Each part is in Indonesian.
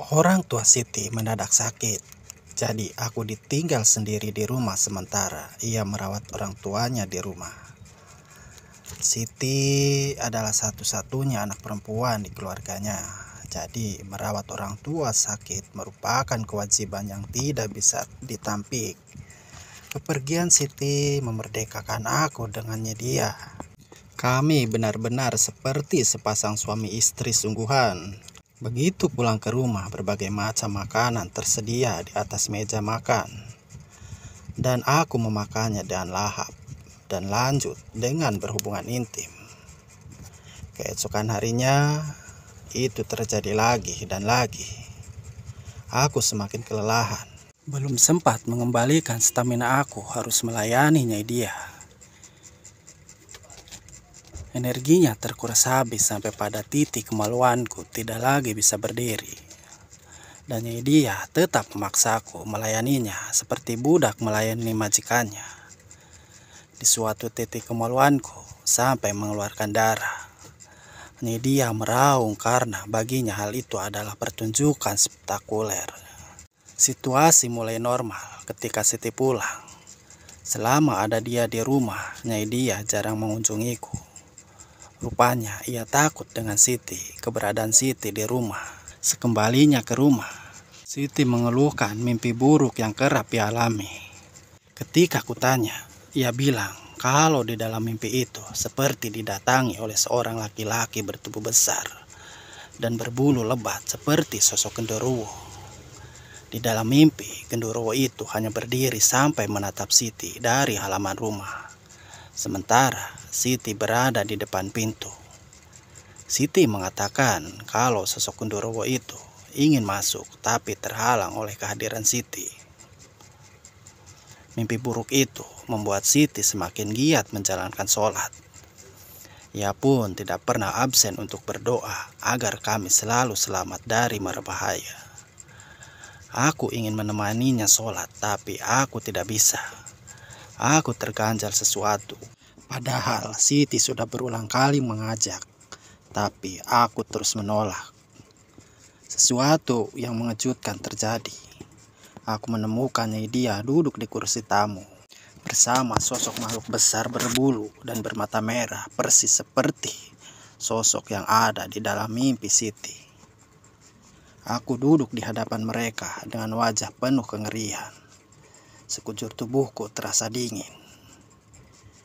Orang tua Siti mendadak sakit, jadi aku ditinggal sendiri di rumah sementara ia merawat orang tuanya di rumah. Siti adalah satu-satunya anak perempuan di keluarganya, jadi merawat orang tua sakit merupakan kewajiban yang tidak bisa ditampik. Kepergian Siti memerdekakan aku dengannya dia. Kami benar-benar seperti sepasang suami istri sungguhan. Begitu pulang ke rumah, berbagai macam makanan tersedia di atas meja makan. Dan aku memakannya dengan lahap dan lanjut dengan berhubungan intim. Keesokan harinya, itu terjadi lagi dan lagi. Aku semakin kelelahan. Belum sempat mengembalikan stamina aku harus melayaninya dia. Energinya terkuras habis sampai pada titik kemaluanku tidak lagi bisa berdiri. Dan dia tetap memaksaku melayaninya seperti budak melayani majikannya. Di suatu titik kemaluanku sampai mengeluarkan darah. Dia meraung karena baginya hal itu adalah pertunjukan spektakuler. Situasi mulai normal ketika Siti pulang. Selama ada dia di rumah, dia jarang mengunjungiku. Rupanya ia takut dengan Siti, keberadaan Siti di rumah. Sekembalinya ke rumah, Siti mengeluhkan mimpi buruk yang kerap ia alami. Ketika kutanya, ia bilang kalau di dalam mimpi itu seperti didatangi oleh seorang laki-laki bertubuh besar dan berbulu lebat seperti sosok genderuwo. Di dalam mimpi, genderuwo itu hanya berdiri sampai menatap Siti dari halaman rumah. Sementara Siti berada di depan pintu. Siti mengatakan kalau sosok genderuwo itu ingin masuk tapi terhalang oleh kehadiran Siti. Mimpi buruk itu membuat Siti semakin giat menjalankan sholat. Ia pun tidak pernah absen untuk berdoa agar kami selalu selamat dari mara bahaya. Aku ingin menemaninya sholat tapi aku tidak bisa. Aku terganjal sesuatu. Padahal Siti sudah berulang kali mengajak, tapi aku terus menolak. Sesuatu yang mengejutkan terjadi. Aku menemukannya dia duduk di kursi tamu bersama sosok makhluk besar berbulu dan bermata merah persis seperti sosok yang ada di dalam mimpi Siti. Aku duduk di hadapan mereka dengan wajah penuh kengerian. Sekujur tubuhku terasa dingin.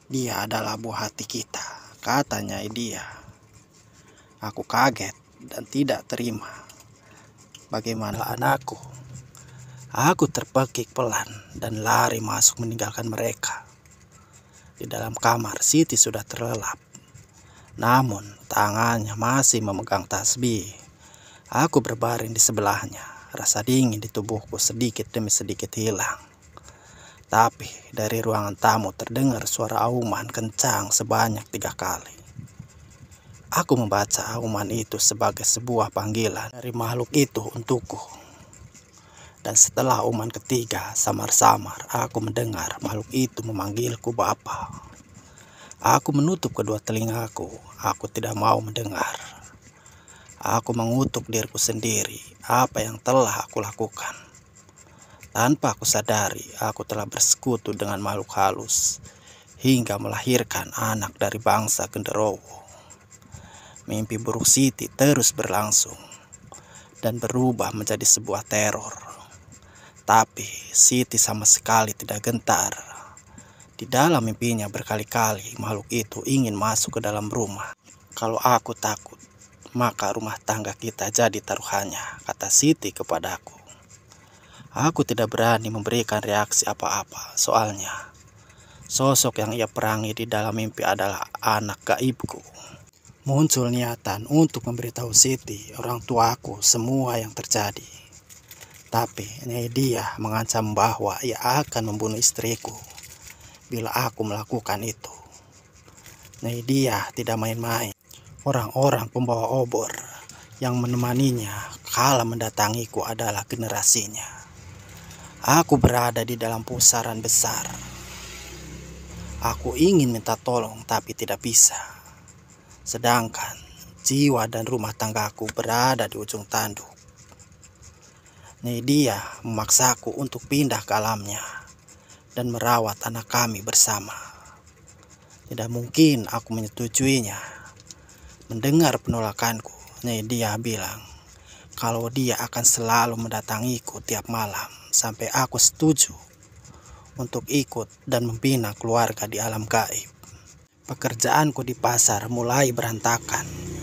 Dia adalah buah hati kita, katanya dia. Aku kaget dan tidak terima. Bagaimana anakku? Aku terpekik pelan dan lari masuk meninggalkan mereka. Di dalam kamar, Siti sudah terlelap. Namun, tangannya masih memegang tasbih. Aku berbaring di sebelahnya. Rasa dingin di tubuhku sedikit demi sedikit hilang. Tapi dari ruangan tamu terdengar suara auman kencang sebanyak 3 kali. Aku membaca auman itu sebagai sebuah panggilan dari makhluk itu untukku. Dan setelah auman ketiga, samar-samar aku mendengar makhluk itu memanggilku Bapa. Aku menutup kedua telingaku, aku tidak mau mendengar. Aku mengutuk diriku sendiri apa yang telah aku lakukan. Tanpa aku sadari, aku telah bersekutu dengan makhluk halus hingga melahirkan anak dari bangsa genderuwo. Mimpi buruk Siti terus berlangsung dan berubah menjadi sebuah teror. Tapi Siti sama sekali tidak gentar. Di dalam mimpinya berkali-kali makhluk itu ingin masuk ke dalam rumah. Kalau aku takut, maka rumah tangga kita jadi taruhannya, kata Siti kepadaku. Aku tidak berani memberikan reaksi apa-apa, soalnya sosok yang ia perangi di dalam mimpi adalah anak gaibku. Muncul niatan untuk memberitahu Siti, orang tuaku, semua yang terjadi. Tapi dia mengancam bahwa ia akan membunuh istriku bila aku melakukan itu. Dia tidak main-main. Orang-orang pembawa obor yang menemaninya kala mendatangiku adalah generasinya. Aku berada di dalam pusaran besar. Aku ingin minta tolong tapi tidak bisa. Sedangkan jiwa dan rumah tanggaku berada di ujung tanduk. Nyai Dia memaksaku untuk pindah ke alamnya dan merawat anak kami bersama. Tidak mungkin aku menyetujuinya. Mendengar penolakanku, Nyai Dia bilang kalau dia akan selalu mendatangiku tiap malam sampai aku setuju untuk ikut dan membina keluarga di alam gaib. Pekerjaanku di pasar mulai berantakan.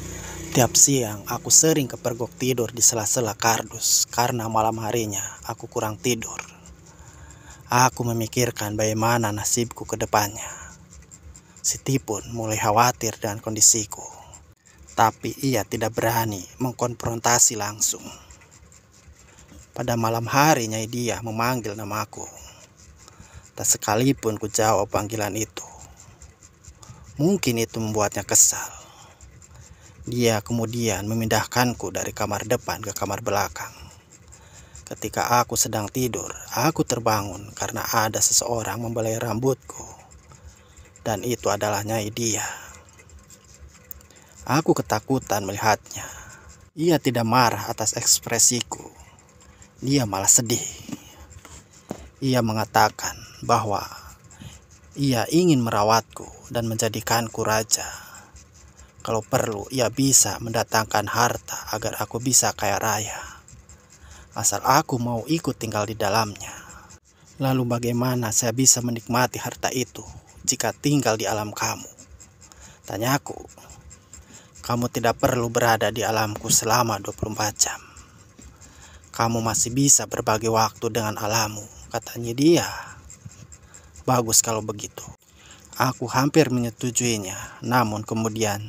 Tiap siang aku sering kepergok tidur di sela-sela kardus karena malam harinya aku kurang tidur. Aku memikirkan bagaimana nasibku ke depannya. Siti pun mulai khawatir dengan kondisiku. Tapi ia tidak berani mengkonfrontasi langsung. Pada malam hari Nyai Dia memanggil namaku. Tak sekalipun ku jawab panggilan itu. Mungkin itu membuatnya kesal. Dia kemudian memindahkanku dari kamar depan ke kamar belakang. Ketika aku sedang tidur, aku terbangun karena ada seseorang membelai rambutku. Dan itu adalah Nyai Dia. Aku ketakutan melihatnya. Ia tidak marah atas ekspresiku. Dia malah sedih. Ia mengatakan bahwa ia ingin merawatku dan menjadikanku raja. Kalau perlu, ia bisa mendatangkan harta agar aku bisa kaya raya. Asal aku mau ikut tinggal di dalamnya. Lalu bagaimana saya bisa menikmati harta itu jika tinggal di alam kamu? Tanyaku. Kamu tidak perlu berada di alamku selama 24 jam. Kamu masih bisa berbagi waktu dengan alammu, katanya dia. Bagus kalau begitu. Aku hampir menyetujuinya, namun kemudian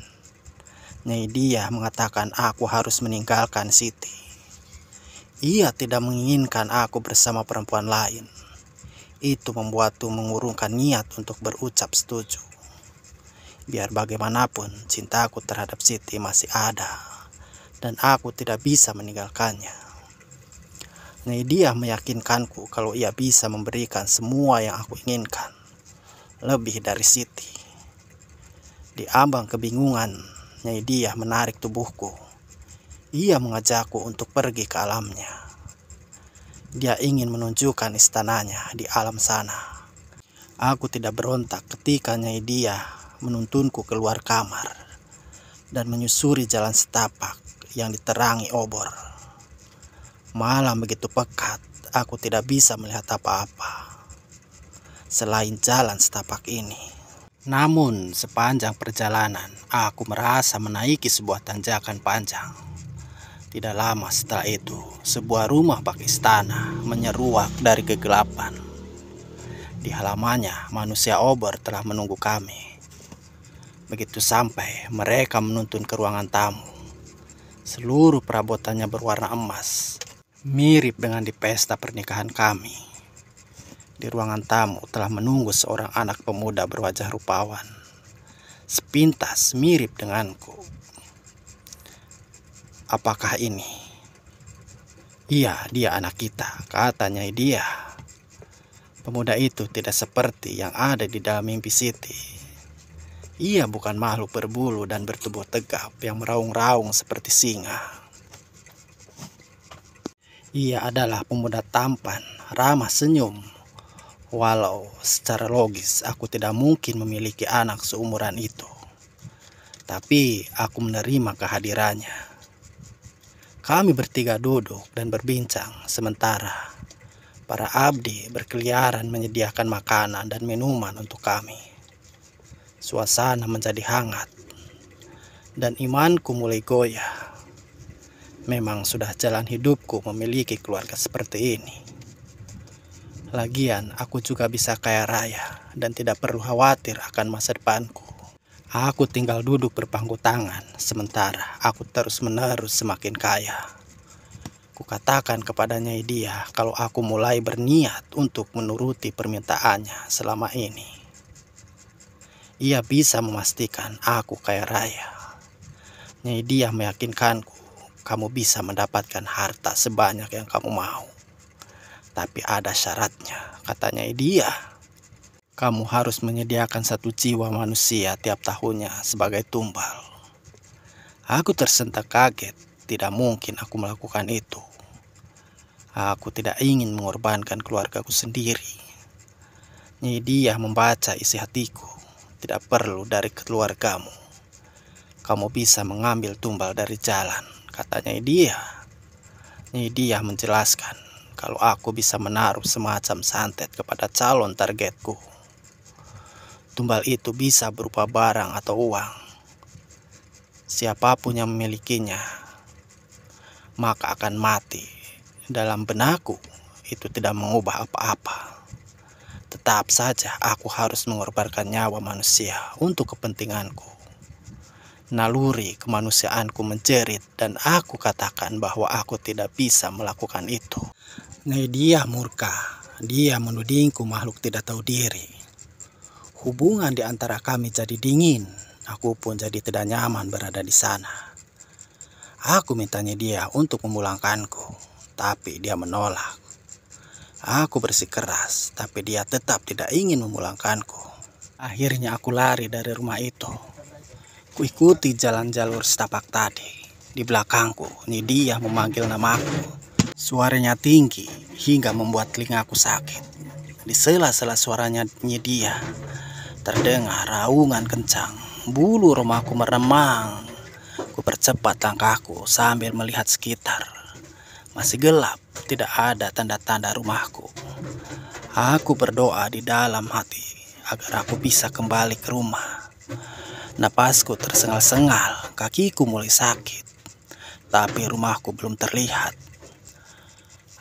Nyai Dia mengatakan aku harus meninggalkan Siti. Ia tidak menginginkan aku bersama perempuan lain. Itu membuatku mengurungkan niat untuk berucap setuju. Biar bagaimanapun cintaku terhadap Siti masih ada. Dan aku tidak bisa meninggalkannya. Nyai Dia meyakinkanku kalau ia bisa memberikan semua yang aku inginkan. Lebih dari Siti. Di ambang kebingungan, Nyai Dia menarik tubuhku. Ia mengajakku untuk pergi ke alamnya. Dia ingin menunjukkan istananya di alam sana. Aku tidak berontak ketika Nyai Dia menuntunku keluar kamar dan menyusuri jalan setapak yang diterangi obor. Malam begitu pekat, aku tidak bisa melihat apa-apa selain jalan setapak ini. Namun sepanjang perjalanan, aku merasa menaiki sebuah tanjakan panjang. Tidak lama setelah itu, sebuah rumah bak istana menyeruak dari kegelapan. Di halamannya, manusia obor telah menunggu kami. Begitu sampai, mereka menuntun ke ruangan tamu. Seluruh perabotannya berwarna emas, mirip dengan di pesta pernikahan kami. Di ruangan tamu telah menunggu seorang anak pemuda berwajah rupawan. Sepintas mirip denganku. Apakah ini? Iya, dia anak kita, katanya dia. Pemuda itu tidak seperti yang ada di dalam mimpi Siti. Ia bukan makhluk berbulu dan bertubuh tegap yang meraung-raung seperti singa. Ia adalah pemuda tampan, ramah senyum. Walau secara logis aku tidak mungkin memiliki anak seumuran itu. Tapi aku menerima kehadirannya. Kami bertiga duduk dan berbincang sementara para abdi berkeliaran menyediakan makanan dan minuman untuk kami. Suasana menjadi hangat dan imanku mulai goyah. Memang sudah jalan hidupku memiliki keluarga seperti ini. Lagian aku juga bisa kaya raya dan tidak perlu khawatir akan masa depanku. Aku tinggal duduk berpangku tangan sementara aku terus-menerus semakin kaya. Kukatakan kepada Nyai Dia kalau aku mulai berniat untuk menuruti permintaannya selama ini. Ia bisa memastikan aku kaya raya. Nyai Dia meyakinkanku kamu bisa mendapatkan harta sebanyak yang kamu mau. Tapi ada syaratnya, katanya dia. Kamu harus menyediakan 1 jiwa manusia tiap tahunnya sebagai tumbal. Aku tersentak kaget, tidak mungkin aku melakukan itu. Aku tidak ingin mengorbankan keluargaku sendiri. Nyai Dia membaca isi hatiku. Tidak perlu dari keluargamu. Kamu bisa mengambil tumbal dari jalan, kata Nyai Dia. Nyai Dia menjelaskan kalau aku bisa menaruh semacam santet kepada calon targetku. Tumbal itu bisa berupa barang atau uang. Siapapun yang memilikinya, maka akan mati. Dalam benakku, itu tidak mengubah apa-apa. Tetap saja aku harus mengorbankan nyawa manusia untuk kepentinganku. Naluri kemanusiaanku menjerit dan aku katakan bahwa aku tidak bisa melakukan itu. Nyai Dia murka. Dia menudingku makhluk tidak tahu diri. Hubungan di antara kami jadi dingin. Aku pun jadi tidak nyaman berada di sana. Aku mintanya Dia untuk memulangkanku, tapi dia menolak. Aku bersikeras, tapi dia tetap tidak ingin memulangkanku. Akhirnya aku lari dari rumah itu. Kuikuti jalan jalur setapak tadi. Di belakangku, Nyai Dia memanggil namaku. Suaranya tinggi hingga membuat telingaku sakit. Di sela-sela suaranya Nyai Dia terdengar raungan kencang. Bulu romaku meremang. Ku percepat langkahku sambil melihat sekitar. Masih gelap, tidak ada tanda-tanda rumahku. Aku berdoa di dalam hati agar aku bisa kembali ke rumah. Napasku tersengal-sengal, kakiku mulai sakit, tapi rumahku belum terlihat.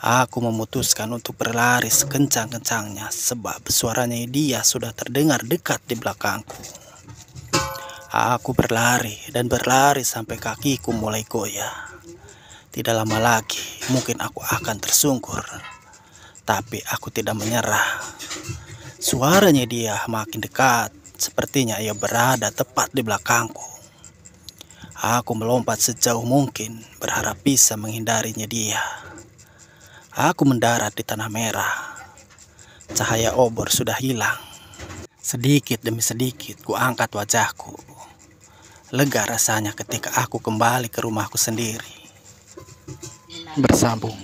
Aku memutuskan untuk berlari sekencang-kencangnya sebab suaranya Dia sudah terdengar dekat di belakangku. Aku berlari dan berlari sampai kakiku mulai goyah. Tidak lama lagi, mungkin aku akan tersungkur. Tapi aku tidak menyerah. Suaranya Dia makin dekat. Sepertinya ia berada tepat di belakangku. Aku melompat sejauh mungkin, berharap bisa menghindarinya Dia. Aku mendarat di tanah merah. Cahaya obor sudah hilang. Sedikit demi sedikit ku angkat wajahku. Lega rasanya ketika aku kembali ke rumahku sendiri. Bersambung.